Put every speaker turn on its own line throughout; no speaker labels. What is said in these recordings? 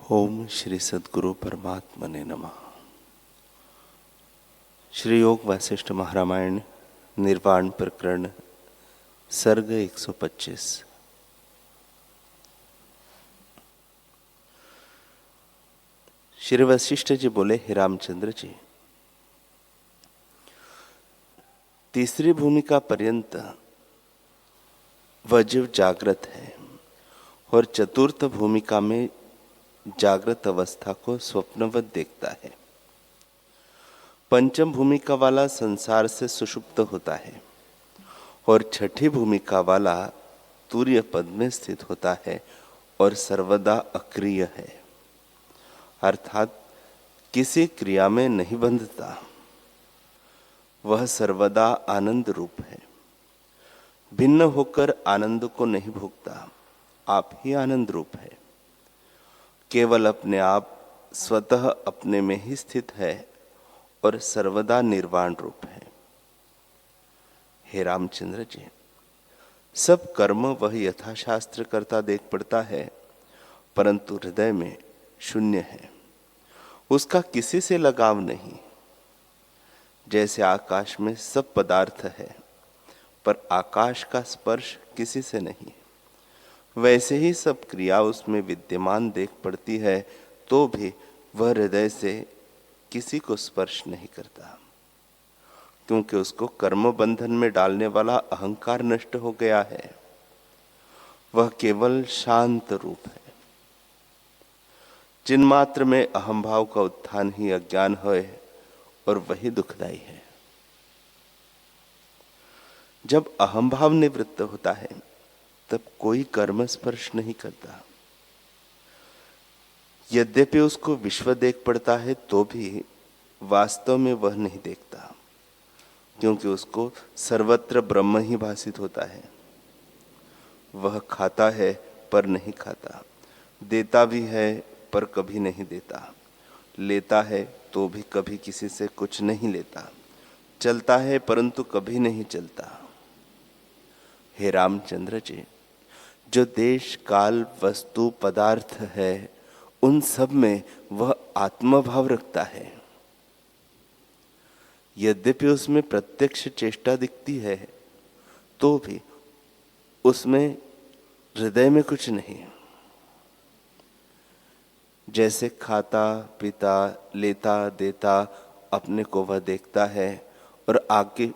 ओम श्री सद्गुरु परमात्मने नमः। श्री योग वशिष्ठ महारामायण निर्वाण प्रकरण सर्ग 125। श्री वशिष्ठ जी बोले, हे रामचंद्र जी, तीसरी भूमिका पर्यंत वह जीव जागृत है और चतुर्थ भूमिका में जागृत अवस्था को स्वप्नवत देखता है। पंचम भूमिका वाला संसार से सुषुप्त होता है और छठी भूमिका वाला तुर्य पद में स्थित होता है और सर्वदा अक्रिय है, अर्थात किसी क्रिया में नहीं बंधता। वह सर्वदा आनंद रूप है, भिन्न होकर आनंद को नहीं भोगता, आप ही आनंद रूप है। केवल अपने आप स्वतः अपने में ही स्थित है और सर्वदा निर्वाण रूप है। हे रामचंद्र जी, सब कर्म वह यथाशास्त्र करता देख पड़ता है, परंतु हृदय में शून्य है, उसका किसी से लगाव नहीं। जैसे आकाश में सब पदार्थ है पर आकाश का स्पर्श किसी से नहीं, वैसे ही सब क्रिया उसमें विद्यमान देख पड़ती है तो भी वह हृदय से किसी को स्पर्श नहीं करता, क्योंकि उसको कर्म बंधन में डालने वाला अहंकार नष्ट हो गया है। वह केवल शांत रूप है। चिन्मात्र में अहम भाव का उत्थान ही अज्ञान है और वही दुखदायी है। जब अहम भाव निवृत्त होता है तब कोई कर्म स्पर्श नहीं करता। यद्यपि उसको विश्व देख पड़ता है तो भी वास्तव में वह नहीं देखता, क्योंकि उसको सर्वत्र ब्रह्म ही भासित होता है। वह खाता है पर नहीं खाता, देता भी है पर कभी नहीं देता, लेता है तो भी कभी किसी से कुछ नहीं लेता, चलता है परंतु कभी नहीं चलता। हे रामचंद्र जी, जो देश काल वस्तु पदार्थ है उन सब में वह आत्मभाव रखता है। यद्यपि उसमें प्रत्यक्ष चेष्टा दिखती है तो भी उसमें हृदय में कुछ नहीं। जैसे खाता पीता लेता देता अपने को वह देखता है और आगे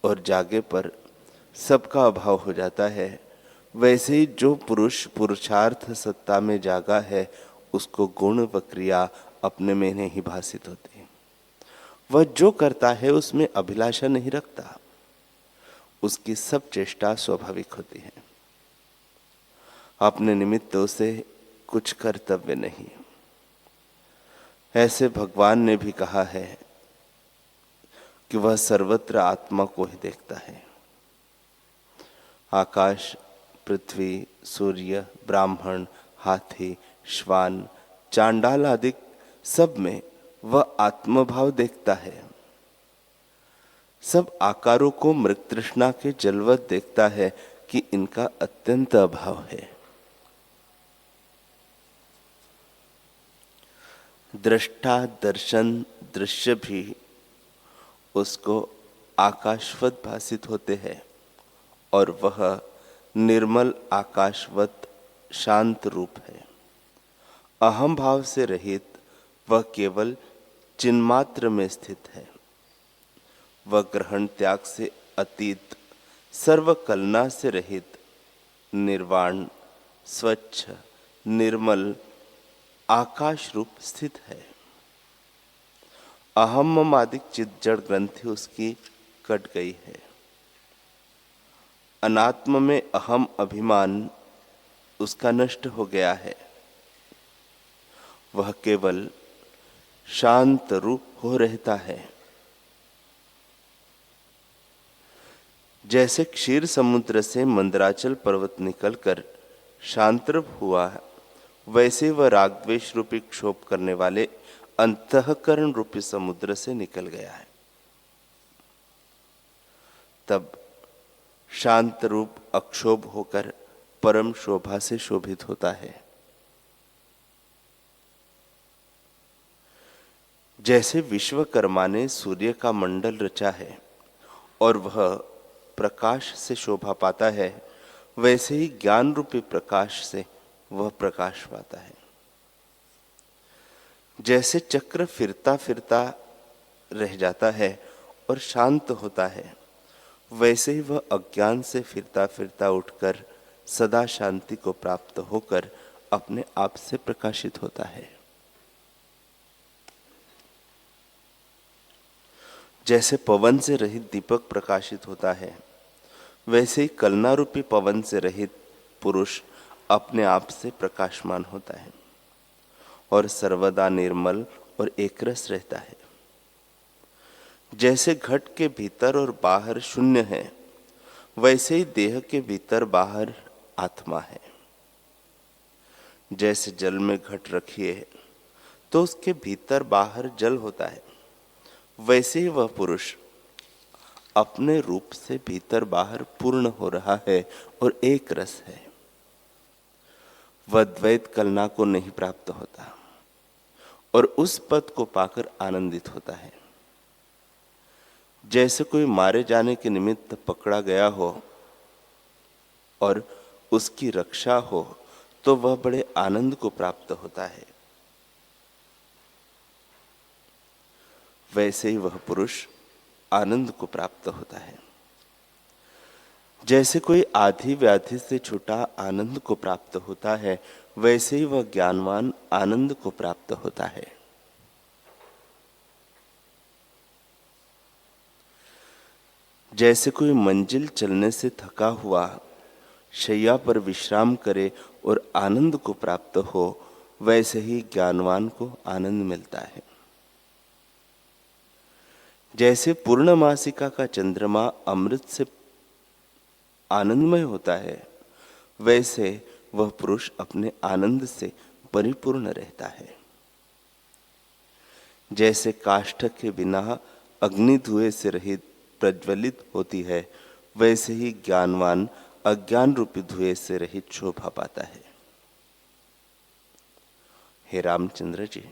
और जागे पर सबका अभाव हो जाता है, वैसे ही जो पुरुष पुरुषार्थ सत्ता में जागा है उसको गुण व क्रिया अपने में नहीं भासित होती। वह जो करता है उसमें अभिलाषा नहीं रखता, उसकी सब चेष्टा स्वाभाविक होती है। अपने निमित्त उसे कुछ कर्तव्य नहीं। ऐसे भगवान ने भी कहा है कि वह सर्वत्र आत्मा को ही देखता है। आकाश, पृथ्वी, सूर्य, ब्राह्मण, हाथी, श्वान, चांडाल आदि सब में वह आत्मभाव देखता है। सब आकारों को मृग तृष्णा के जलवत देखता है कि इनका अत्यंत अभाव है। दृष्टा दर्शन दृश्य भी उसको आकाशवत भासित होते हैं और वह निर्मल आकाशवत शांत रूप है। अहम भाव से रहित वह केवल चिन्मात्र में स्थित है। वह ग्रहण त्याग से अतीत, सर्व कलना से रहित, निर्वाण, स्वच्छ, निर्मल आकाश रूप स्थित है। अहम आदि चित जड़ ग्रंथि उसकी कट गई है। अनात्म में अहम अभिमान उसका नष्ट हो गया है। वह केवल शांत रूप हो रहता है। जैसे क्षीर समुद्र से मंदराचल पर्वत निकलकर शांत रूप हुआ, वैसे वह रागद्वेष रूपी क्षोभ करने वाले अंतःकरण रूपी समुद्र से निकल गया है। तब शांत रूप अक्षोभ होकर परम शोभा से शोभित होता है। जैसे विश्वकर्मा ने सूर्य का मंडल रचा है और वह प्रकाश से शोभा पाता है, वैसे ही ज्ञान रूपी प्रकाश से वह प्रकाश पाता है। जैसे चक्र फिरता फिरता रह जाता है और शांत होता है, वैसे ही वह अज्ञान से फिरता फिरता उठकर सदा शांति को प्राप्त होकर अपने आप से प्रकाशित होता है। जैसे पवन से रहित दीपक प्रकाशित होता है, वैसे ही कलना रूपी पवन से रहित पुरुष अपने आप से प्रकाशमान होता है और सर्वदा निर्मल और एकरस रहता है। जैसे घट के भीतर और बाहर शून्य है, वैसे ही देह के भीतर बाहर आत्मा है। जैसे जल में घट रखिए तो उसके भीतर बाहर जल होता है, वैसे ही वह पुरुष अपने रूप से भीतर बाहर पूर्ण हो रहा है और एक रस है। वह द्वैत कलना को नहीं प्राप्त होता और उस पद को पाकर आनंदित होता है। जैसे कोई मारे जाने के निमित्त पकड़ा गया हो और उसकी रक्षा हो तो वह बड़े आनंद को प्राप्त होता है। वैसे ही वह पुरुष आनंद को प्राप्त होता है। जैसे कोई आधी व्याधि से छूटा आनंद को प्राप्त होता है, वैसे ही वह ज्ञानवान आनंद को प्राप्त होता है। जैसे कोई मंजिल चलने से थका हुआ शैया पर विश्राम करे और आनंद को प्राप्त हो, वैसे ही ज्ञानवान को आनंद मिलता है। जैसे पूर्णमासिका का चंद्रमा अमृत से आनंदमय होता है, वैसे वह पुरुष अपने आनंद से परिपूर्ण रहता है। जैसे काष्ठ के बिना अग्नि धुएं से रहित प्रज्वलित होती है, वैसे ही ज्ञानवान अज्ञान रूपी धुएं से रहित शोभा पाता है। हे रामचंद्र जी,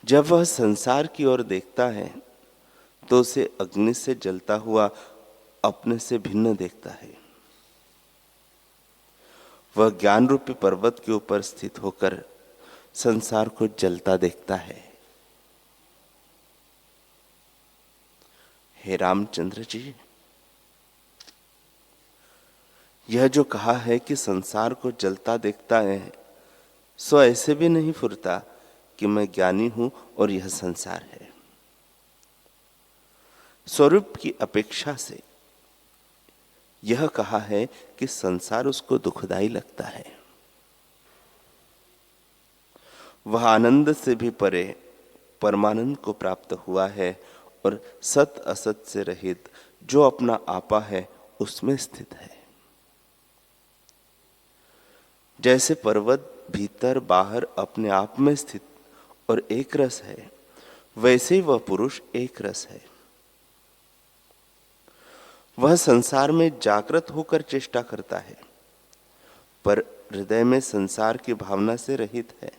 जब वह संसार की ओर देखता है तो उसे अग्नि से जलता हुआ अपने से भिन्न देखता है। वह ज्ञान रूपी पर्वत के ऊपर स्थित होकर संसार को जलता देखता है। हे रामचंद्र जी, यह जो कहा है कि संसार को जलता देखता है, सो ऐसे भी नहीं फुरता कि मैं ज्ञानी हूं और यह संसार है। स्वरूप की अपेक्षा से यह कहा है कि संसार उसको दुखदाई लगता है। वह आनंद से भी परे परमानंद को प्राप्त हुआ है और सत असत से रहित जो अपना आपा है उसमें स्थित है। जैसे पर्वत भीतर बाहर अपने आप में स्थित और एक रस है, वैसे ही वह पुरुष एक रस है। वह संसार में जागृत होकर चेष्टा करता है, पर हृदय में संसार की भावना से रहित है।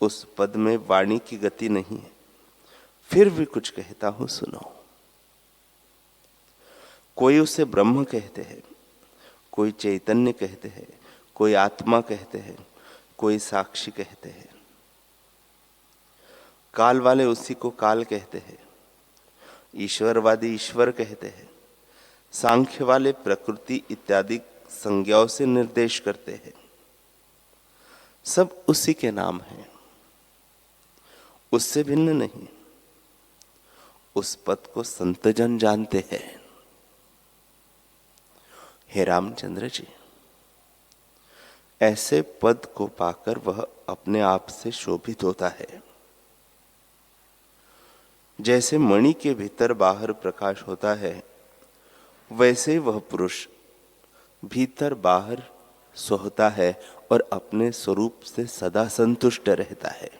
उस पद में वाणी की गति नहीं है, फिर भी कुछ कहता हूं, सुनो। कोई उसे ब्रह्म कहते हैं, कोई चैतन्य कहते हैं, कोई आत्मा कहते हैं, कोई साक्षी कहते हैं। काल वाले उसी को काल कहते हैं, ईश्वरवादी ईश्वर कहते हैं, सांख्य वाले प्रकृति इत्यादि संज्ञाओं से निर्देश करते हैं। सब उसी के नाम हैं, उससे भिन्न नहीं। उस पद को संतजन जानते हैं। हे रामचंद्र जी, ऐसे पद को पाकर वह अपने आप से शोभित होता है। जैसे मणि के भीतर बाहर प्रकाश होता है, वैसे वह पुरुष भीतर बाहर सोहता है और अपने स्वरूप से सदा संतुष्ट रहता है।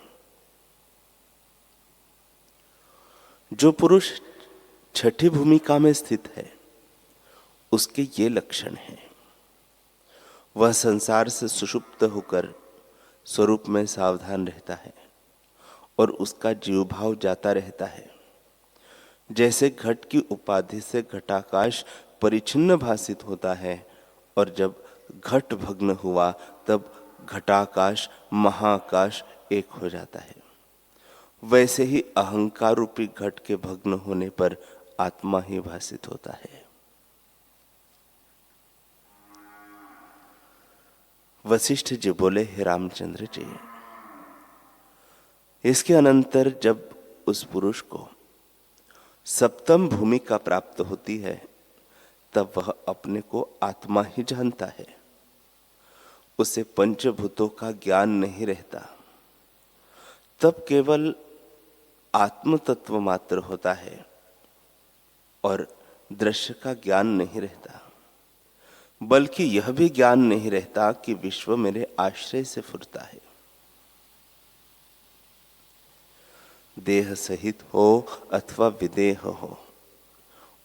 जो पुरुष छठी भूमिका में स्थित है, उसके ये लक्षण हैं। वह संसार से सुषुप्त होकर स्वरूप में सावधान रहता है और उसका जीव भाव जाता रहता है। जैसे घट की उपाधि से घटाकाश परिच्छिन्न भासित होता है और जब घट भग्न हुआ तब घटाकाश महाकाश एक हो जाता है, वैसे ही अहंकार रूपी घट के भग्न होने पर आत्मा ही भासित होता है। वशिष्ठ जी बोले, हे रामचंद्र जी, इसके अनंतर जब उस पुरुष को सप्तम भूमिका प्राप्त होती है तब वह अपने को आत्मा ही जानता है। उसे पंचभूतों का ज्ञान नहीं रहता, तब केवल आत्म तत्व मात्र होता है और दृश्य का ज्ञान नहीं रहता, बल्कि यह भी ज्ञान नहीं रहता कि विश्व मेरे आश्रय से फुरता है। देह सहित हो अथवा विदेह हो,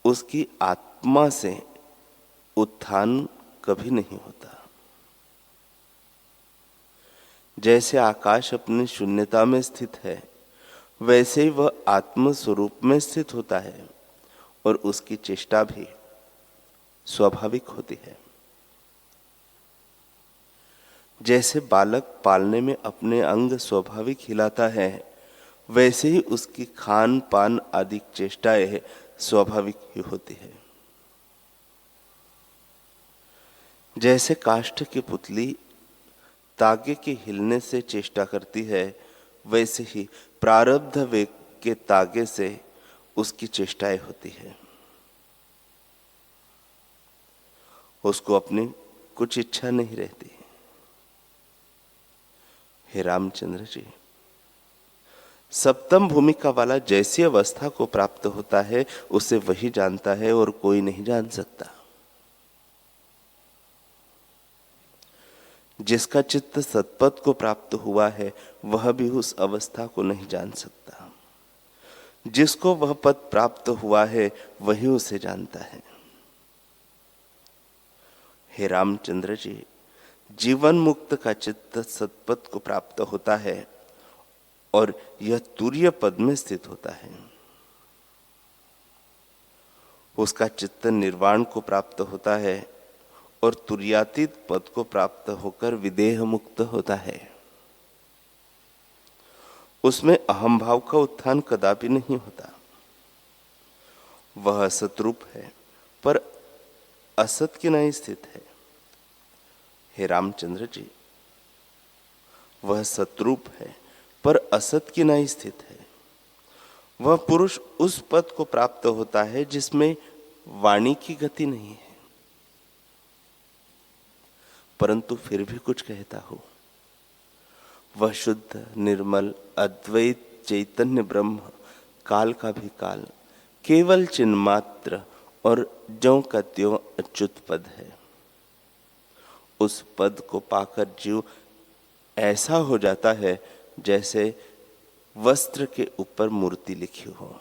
उसकी आत्मा से उत्थान कभी नहीं होता। जैसे आकाश अपनी शून्यता में स्थित है, वैसे ही वह आत्म स्वरूप में स्थित होता है और उसकी चेष्टा भी स्वाभाविक होती है। जैसे बालक पालने में अपने अंग स्वाभाविक हिलाता है, वैसे ही उसकी खान पान आदि चेष्टाएं स्वाभाविक ही होती है। जैसे काष्ठ की पुतली तागे के हिलने से चेष्टा करती है, वैसे ही प्रारब्ध वेग के तागे से उसकी चेष्टाएं होती है। उसको अपनी कुछ इच्छा नहीं रहती। हे रामचंद्र जी, सप्तम भूमिका वाला जैसी अवस्था को प्राप्त होता है उसे वही जानता है और कोई नहीं जान सकता। जिसका चित्त सतपथ को प्राप्त हुआ है वह भी उस अवस्था को नहीं जान सकता। जिसको वह पद प्राप्त हुआ है वही उसे जानता है। हे रामचंद्र जी, जीवन मुक्त का चित्त सतपथ को प्राप्त होता है और यह तुर्य पद में स्थित होता है। उसका चित्त निर्वाण को प्राप्त होता है और तुर्यातीत पद को प्राप्त होकर विदेह मुक्त होता है। उसमें अहम भाव का उत्थान कदापि नहीं होता। वह सतरूप है पर असत की नहीं स्थित है। हे रामचंद्र जी, वह सतरूप है पर असत की नहीं स्थित है। वह पुरुष उस पद को प्राप्त होता है जिसमें वाणी की गति नहीं है, परंतु फिर भी कुछ कहता हो। वह शुद्ध निर्मल अद्वैत चैतन्य ब्रह्म, काल का भी काल, केवल चिन्मात्र और ज्यों का त्यों अच्युत पद है। उस पद को पाकर जीव ऐसा हो जाता है जैसे वस्त्र के ऊपर मूर्ति लिखी हो।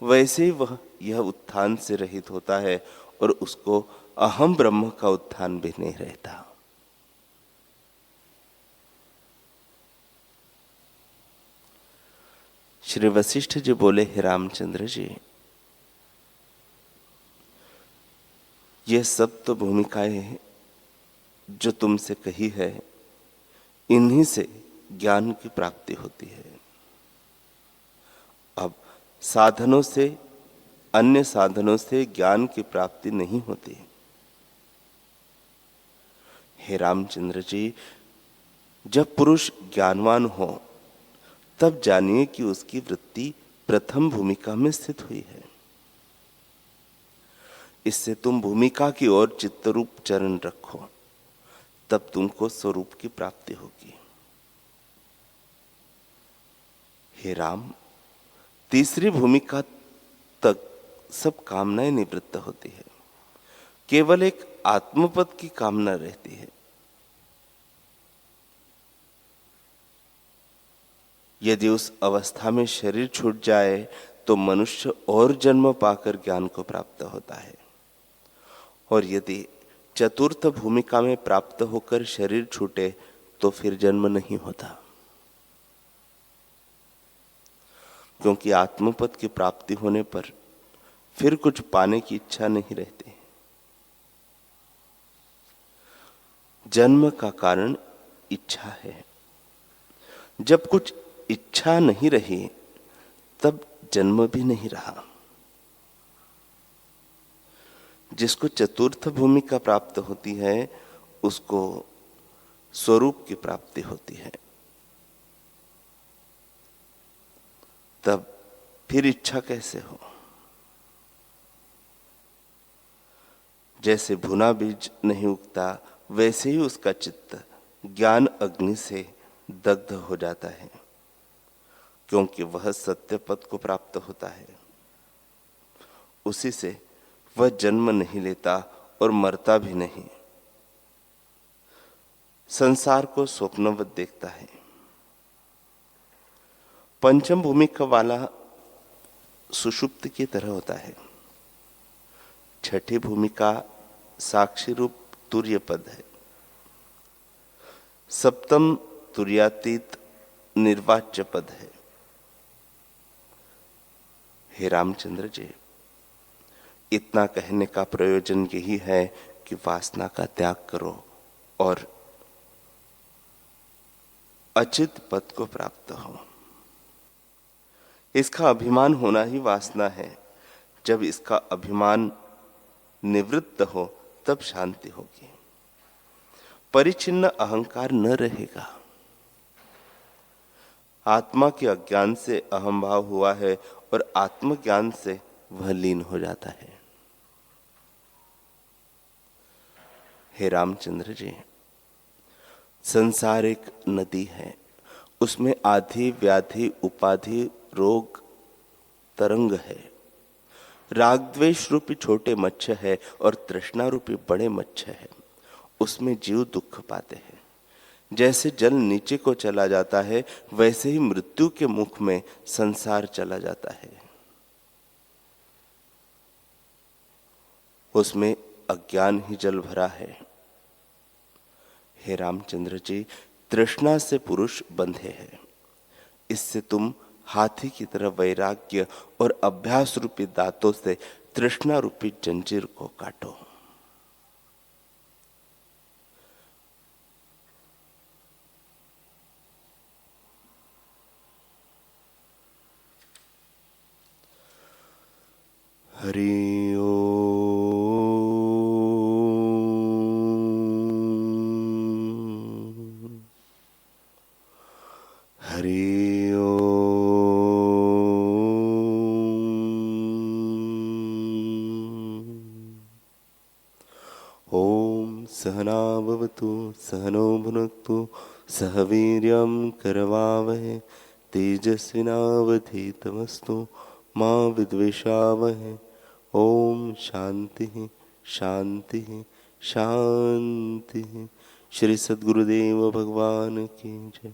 वैसे ही वह यह उत्थान से रहित होता है और उसको अहम ब्रह्म का उत्थान भी नहीं रहता। श्री वशिष्ठ जी बोले, हे रामचंद्र जी, ये सब तो भूमिकाएं जो तुमसे कही है, इन्हीं से ज्ञान की प्राप्ति होती है। अब साधनों से, अन्य साधनों से ज्ञान की प्राप्ति नहीं होती। हे रामचंद्र जी, जब पुरुष ज्ञानवान हो तब जानिए कि उसकी वृत्ति प्रथम भूमिका में स्थित हुई है। इससे तुम भूमिका की ओर चित्तरूप चरण रखो, तब तुमको स्वरूप की प्राप्ति होगी। हे राम, तीसरी भूमिका तक सब कामनाएं निवृत्त होती है, केवल एक आत्मपद की कामना रहती है। यदि उस अवस्था में शरीर छूट जाए तो मनुष्य और जन्म पाकर ज्ञान को प्राप्त होता है, और यदि चतुर्थ भूमिका में प्राप्त होकर शरीर छूटे तो फिर जन्म नहीं होता। क्योंकि आत्मपद की प्राप्ति होने पर फिर कुछ पाने की इच्छा नहीं रहती। जन्म का कारण इच्छा है। जब कुछ इच्छा नहीं रही तब जन्म भी नहीं रहा। जिसको चतुर्थ भूमिका प्राप्त होती है उसको स्वरूप की प्राप्ति होती है। तब फिर इच्छा कैसे हो? जैसे भुना बीज नहीं उगता वैसे ही उसका चित्त ज्ञान अग्नि से दग्ध हो जाता है, क्योंकि वह सत्य पद को प्राप्त होता है। उसी से वह जन्म नहीं लेता और मरता भी नहीं। संसार को स्वप्नवत देखता है। पंचम भूमिका वाला सुषुप्त की तरह होता है। छठी भूमिका साक्षी रूप तुर्य पद है। सप्तम तुर्यातीत निर्वाच्य पद है। हे रामचंद्र जी, इतना कहने का प्रयोजन यही है कि वासना का त्याग करो और अचित पद को प्राप्त हो। इसका अभिमान होना ही वासना है। जब इसका अभिमान निवृत्त हो तब शांति होगी। परिचिन्न अहंकार न रहेगा। आत्मा के अज्ञान से अहम भाव हुआ है और आत्मज्ञान से वह लीन हो जाता है। हे रामचंद्र जी, संसार एक नदी है। उसमें आधि व्याधि उपाधि रोग तरंग है। राग द्वेष रूपी छोटे मच्छ है और तृष्णा रूपी बड़े मच्छ है। उसमें जीव दुख पाते हैं। जैसे जल नीचे को चला जाता है वैसे ही मृत्यु के मुख में संसार चला जाता है। उसमें अज्ञान ही जल भरा है। हे रामचंद्र जी, तृष्णा से पुरुष बंधे हैं। इससे तुम हाथी की तरह वैराग्य और अभ्यास रूपी दांतों से तृष्णा रूपी जंजीर को काटो। हरि ओम। हरि ओम। सहना भवतु सहनो भुनक्तु सह वीर्यं करवावहै तेजस्विनावधीतमस्तु मा विद्विषावहै। ओम शांति शांति शांति। श्री सद्गुरुदेव भगवान की जय।